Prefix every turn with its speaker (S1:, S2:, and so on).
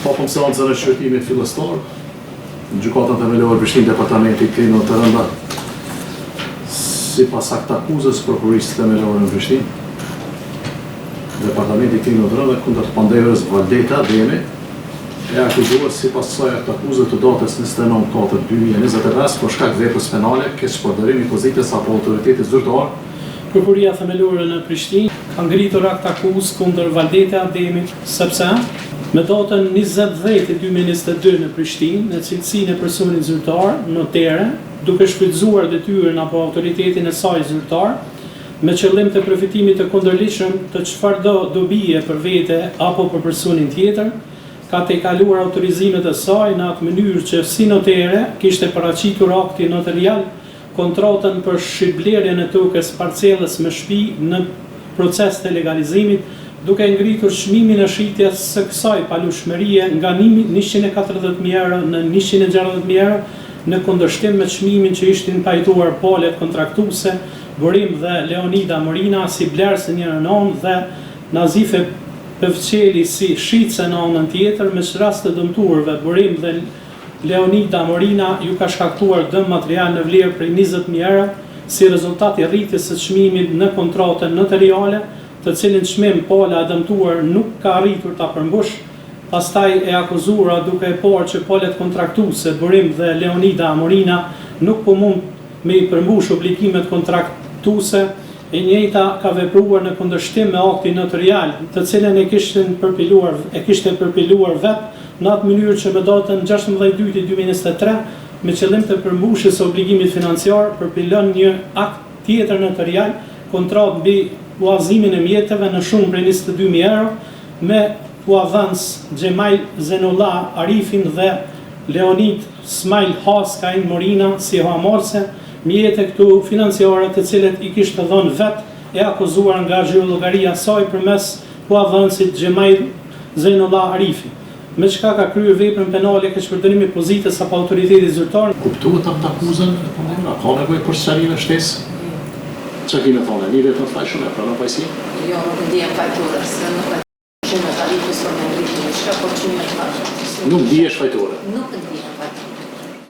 S1: Hapëm seancën e shqyrtimit fillestar, në gjykatën themelore Prishtinë, departamenti i kriminave të rënda, sipas akt akuzës prokurisë themelore në Prishtinë, departamenti i kriminave të rënda kundër pandehërës Valdeta Ademi, e akuzuar sipas kësaj akt akuzë të datës 29/4/2025 për shkak veprës penale, keqpërdorimi i pozitës apo autoritetit zyrtar.
S2: Prokuria themelore në Prishtinë ka ngritur akt akuzë kundër Valdeta Ademit, sepse me datën 20/10/2022 në Prishtinë, në cilësinë e personit zyrtar, notere, duke shfrytzuar detyrën apo autoritetin e saj zyrtar, me qëllim të përfitimit të kundërligjshëm të çfarëdo dobije për vete apo për personin tjetër, ka tejkaluar autorizimet e saj në atë mënyrë që si notere kishte paraqitur akti notarial kontratën për shitblerjen e tokës parcelës me shtëpi në proces të legalizimit, duke ngritur çmimin e shitjes së kësaj palushmërie nga 140.000 euro në 160.000 euro, në kundërshtim me çmimin që ishin pajtuar palet kontraktuese Burim dhe Leonida Morina si blerëse një në anë dhe Nazife Pevçeli si shitse në anën tjetër, me rast të dëmtuarve Burim dhe Leonida Morina ju ka shkaktuar dëm material në vlerë prej 20.000 euro si rezultat i rritjes së çmimit në kontratën notariale, të cilin çmim pala e dëmtuar nuk ka arritur ta përmbush. Pastaj e akuzuara duke e parë që palet kontraktuese Burim dhe Leonida Morina nuk po mund me i përmbush obligimet kontraktuese, e njëjta ka vepruar në kundërshtim me aktin notarial, të cilën e kishte përpiluar vetë në atë mënyrë që me datën 16/2/2023, me qëllim të përmbushjes së obligimit financiar, përpilon një akt tjetër notarial, kontratë mbi huazimin e mjeteve në shumë prej 22.000 euro, me huazans Xhemail Zenullah Arifin dhe Leonid Smail Haskain Morina si huamarrëse, mjete këtu financiare të cilët i kishte dhënë vetë e akuzuar nga zhvillogaria saj përmes huazansit Xhemail Zenullah Arifi, me çka ka kryer veprën penale keqpërdorimi i pozitës apo autoritetit zyrtar.
S1: Kuptuat akt akuzën e pandehëra? Ka nevojë për sqarime shtesë? Çfarë kemi thonë? Një vetëm fajshëm e pranon pajisje?
S3: Jo, nuk e ndihem fajtore, se nuk e shumë e tarifës për me ngritur, çka po çmimet fajtore.
S1: Nuk dihesh fajtore?
S3: Nuk e ndihem fajtore.